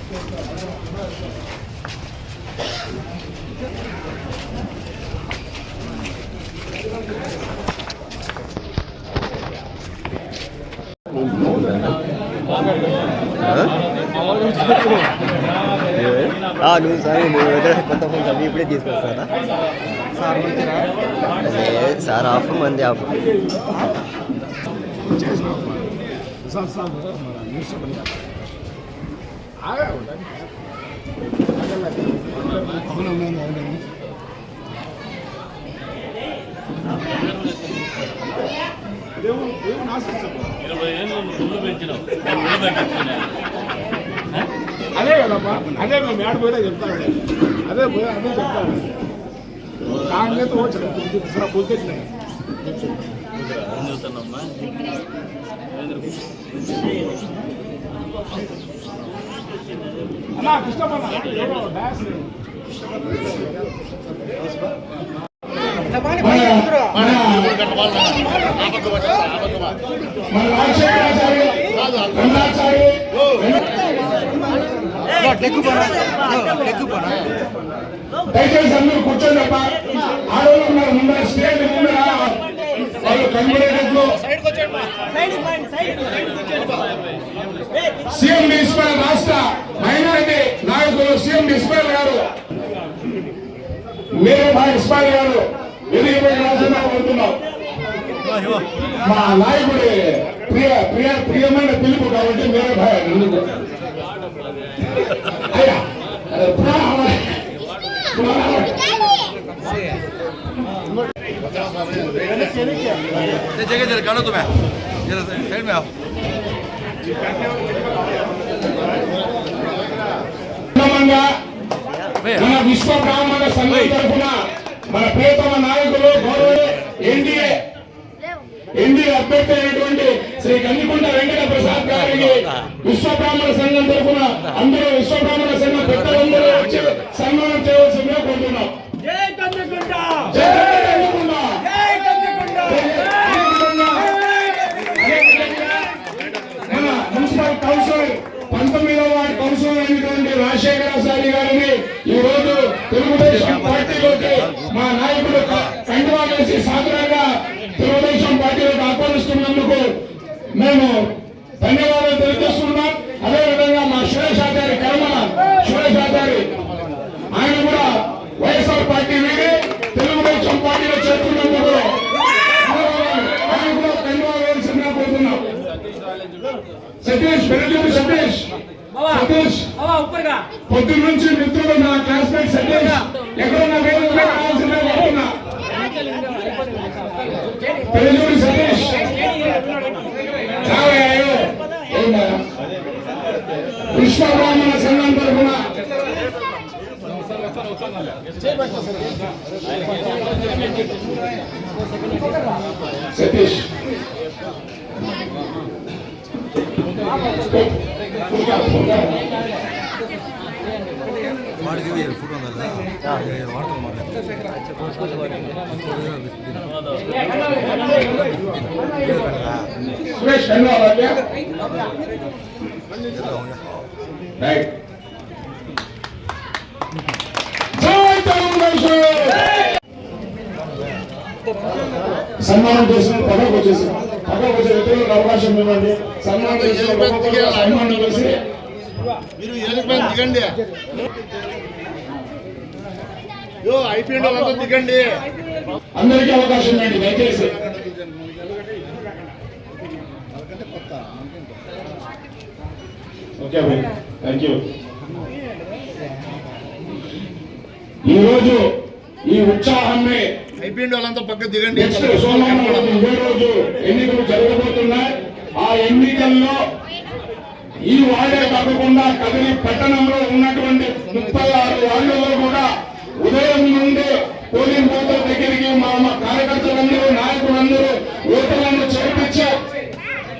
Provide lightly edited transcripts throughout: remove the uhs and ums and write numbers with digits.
నువ్వు సార్ నువ్వు కొత్త ఫోన్స్ అవి ఇప్పుడే తీసుకొస్తారా సార్ ఆఫ్ మంది ఆఫ్ అదే కదమ్మా, అదే మేము ఏడపోయినా చెప్తాను, అదే అదే చెప్తాను. కాంగ్రెస్ వచ్చాడు అలా కృష్ణమన్న డాన్స్ దయచేసి అందరూ కూర్చొని ఆడవాళ్ళు ముందర స్టేజ్ ముందర వాళ్ళు కనబడేటట్లు సీఎం ఇస్మాయిల్ రాష్ట్ర మైనారిటీ నాయకులు సీఎం ఇస్మాయిల్ గారు మీరే మా ఇస్మాయిల్ గారు వెలుగుతున్నాం. మా నాయకుడి ప్రియమైన పిలుపు కాబట్టి మీరే భాయ్ ఎందుకు అయ్యా जगह काढो तुम्ही साइड में आओ మన విశ్వ బ్రాహ్మణ సంఘం తరఫున మన ప్రియతమ నాయకులు గౌరవ ఎన్డీఏ అభ్యర్థి అయినటువంటి శ్రీ కందికొండ వెంకట ప్రసాద్ గారికి విశ్వ బ్రాహ్మణ సంఘం తరఫున అందరూ విశ్వ బ్రాహ్మణ సంఘం పెద్దలందరూ వచ్చి సన్మానం చేయవలసిందిగా కోరుతున్నాం. జై కందికొండ, జై కందికొండ, జై కందికొండ. మన మున్సిపల్ కౌన్సిలర్ 19వ వార్డు కౌన్సిలర్ అయినటువంటి రాజశేఖరచారి గారిని ఈ రోజు తెలుగుదేశం పార్టీలోకి మా నాయకుడు కండువా వేసి సాధారణంగా తెలుగుదేశం పార్టీలోకి ఆహ్వానిస్తున్నందుకు మేము ధన్యవాదాలు తెలియజేస్తున్నాం. అదేవిధంగా మా సురేషాచారి కర్మల సురేషాచారి ఆయన కూడా వైఎస్ఆర్ పార్టీ వీడి తెలుగుదేశం పార్టీలో చేరుతున్నందుకు ఆయన కూడా కండువా వేయాల్సిందిగా కోరుతున్నాం. సతీష్ పెరజూరి సతీష్ పొద్దున్న నుంచి మిత్రుడు నా క్లాస్మేట్ సతీష్ ఎక్కడున్నా వేరే కావాల్సిందే కోరుతున్నా. పెరజూరి సతీష్ విశ్వ బ్రాహ్మణ సంఘం తరఫున సతీష్ వాడికి ఫోటో సురేష్ ధన్యవాదాలు. సన్మానం చేసిన పదవికి వచ్చేసి వచ్చే వ్యక్తులకు అవకాశం ఇవ్వండి. సన్మానం చేసిన సన్మానం చేసి మీరు దిగండి, అయిపోయింది వాళ్ళంతా దిగండి. అందరికీ అవకాశం ఇవ్వండి దయచేసి. Okay thank you. ఈరోజు ఈ ఉత్సాహాన్ని అయిపోయింది వాళ్ళంతా పక్క దిగండి. నెక్స్ట్ సోమవారం ఇదే రోజు ఎన్నికలు జరగబోతున్నాయి. ఆ ఎన్నికల్లో ఈ వార్డే కాకుండా కదిరి పట్టణంలో ఉన్నటువంటి 36 వార్డులలో కూడా ఉదయం నుండి పోలింగ్ బూత్ దగ్గరికి మా కార్యకర్తలందరూ నాయకులందరూ ఓటర్లను చేర్పించి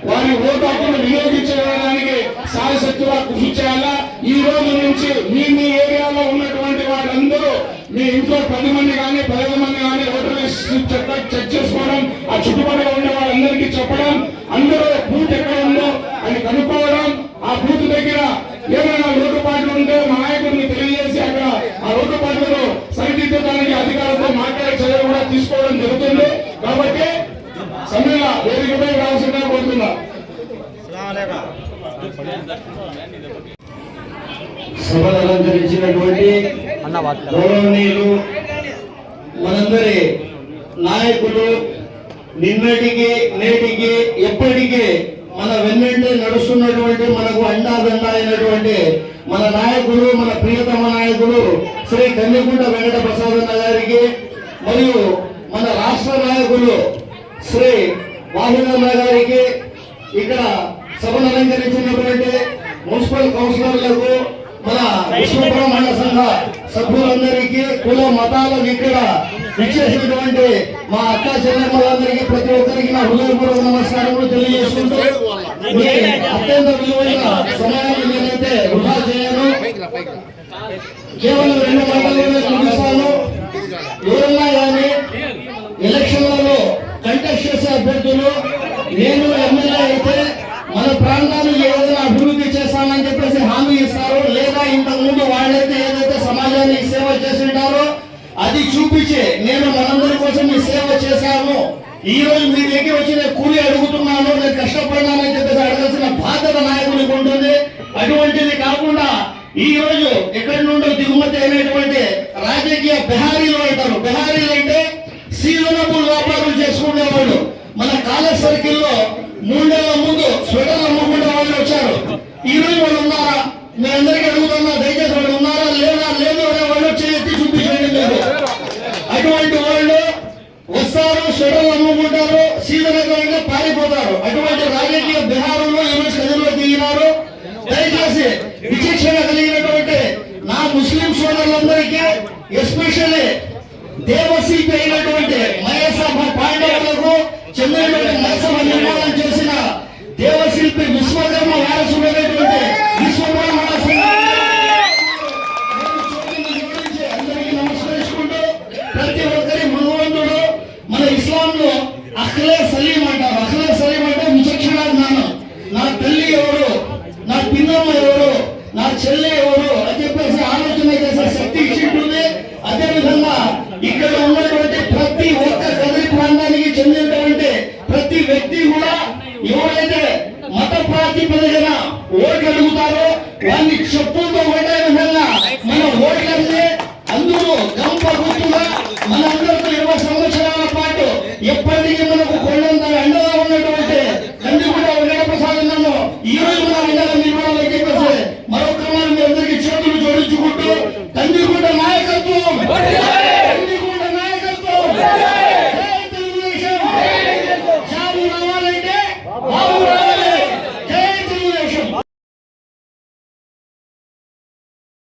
వారి ఓటు హక్కును వినియోగించడానికి సాయశక్తిగా కృషి చేయాలా. ఈ రోజు నుంచి మీ ఏరియాలో ఉన్నటువంటి వాళ్ళందరూ మీ ఇంట్లో 10 మంది కానీ 15 మంది కానీ ఓటర్ లిస్ట్ చెక్ చేసుకోవడం, ఆ చుట్టుపక్కల ఉండే వాళ్ళందరికీ చెప్పడం, అందరూ బూత్ ఎక్కడ ఉందో అని కనుక్కోవడం, ఆ బూత్ దగ్గర ఏమైనా లోటుపాట్లు సభను అలంకరించినటువంటి గౌరవనీయులు మనందరి నాయకులు, నిన్నటికి నేటికి ఎప్పటికీ మన వెన్నంటే నడుస్తున్నటువంటి మనకు అండాదండ అయినటువంటి మన నాయకులు, మన ప్రియతమ నాయకులు శ్రీ కన్యకుంట వెంకట ప్రసాదన్న గారికి, మరియు మన రాష్ట్ర నాయకులు శ్రీ వాహినన్న గారికి, ఇక్కడ సభను అలంకరించినటువంటి మున్సిపల్ కౌన్సిలర్లకు, మన విశ్వబ్రహ్మణ సంఘ సభ్యులందరికీ, కుల మతాలకు ఇక్కడ విచ్చేసినటువంటి మా అక్క చెల్లెమ్మలందరికీ ప్రతి ఒక్కరికి నా హృదయపూర్వక నమస్కారములు తెలియజేసుకుంటూ అత్యంత విలువైన సమయాన్ని నేనైతే వృధా చేయను. కేవలం 2 మాటల్లోనే ముగిస్తాను. ఎవరన్నా కానీ ఎలక్షన్లలో కంటెస్ట్ చేసే అభ్యర్థులు నేను ఎమ్మెల్యే అయితే మన ప్రాంతాన్ని ఏదైనా అభివృద్ధి చేస్తామని చెప్పేసి హామీ ఇస్తారు, లేదా ఇంతకు ముందు వాళ్ళైతే ఏదైతే సమాజానికి సేవ చేస్తుంటారో అది చూపించి నేను మనందరి కోసం ఈ సేవ చేశాను, ఈ రోజు మీ దగ్గర వచ్చి నేను కూలి అడుగుతున్నాను, నేను కష్టపడినానని చెప్పేసి అడగాల్సిన బాధ్యత నాయకునికి ఉంటుంది. అటువంటిది కాకుండా ఈ రోజు ఎక్కడి నుండో దిగుమతి అయినటువంటి రాజకీయ బెహారీలు అంటారు. బెహారీలు అంటే సీజనబుల్ వ్యాపారం చేసుకునేవాళ్ళు. మన కాలేజ్ సర్కిల్లో 3 నెలల ముందు స్వెటర్లు అమ్ముకునే వాళ్ళు వచ్చారు. ఈ రోజు వాళ్ళు ఉన్నారా? మీ అందరికీ అడుగుతున్నా, దయచేసి వాళ్ళు ఉన్నారా లేదా? లేదు అనే వాళ్ళు చేతి చూపించండి మీరు. అటువంటి వాళ్ళు వస్తారు, స్వెటర్లు అమ్ముకుంటారు, సీజనబుల్గా పారిపోతారు. అటువంటి రాజకీయ బిహారంలో ఈరోజు కథలో దిగినారు. దయచేసి విచక్షణ కలిగినటువంటి నా ముస్లిం సోదరులందరికీ, ఎస్పెషల్లీ దేవశిల్పి అయినటువంటి మహేసభ పాండవులకు చెందినటువంటి మహేసభ నిర్మాణం చేసిన దేవశిల్పి విశ్వకర్మ వారసుడైనటువంటి విశ్వబ్రహ్మణ అందరికీ నమస్కరించుకుంటూ, ప్రతి ఒక్కరి భగవంతుడు మన ఇస్లాంలో అఖ్లే సలీం అంటారు. అఖ్లే సలీం అంటే విచక్షణ జ్ఞానం. నా తల్లి ఎవరు, నా పిన్నమ్మ ఎవరు, నా చెల్లి ఎవరు అని చెప్పేసి ఆలోచన చేసే శక్తి ఇచ్చింటుంది. అదేవిధంగా ఇక్కడ ఉన్నటువంటి ప్రతి ఒక్క కదలి ప్రాంతానికి చెందినటువంటి ప్రతి వ్యక్తి కూడా ఎవరైతే మత ప్రాతిపదికన ఓట్లు అడుగుతారో వారిని చెప్పులతో కొట్టే విధంగా మన ఓట్లన్నీ అందరూ గంప గుర్తుగా మనందరితో 20 సంవత్సరాల పాటు ఎప్పటికీ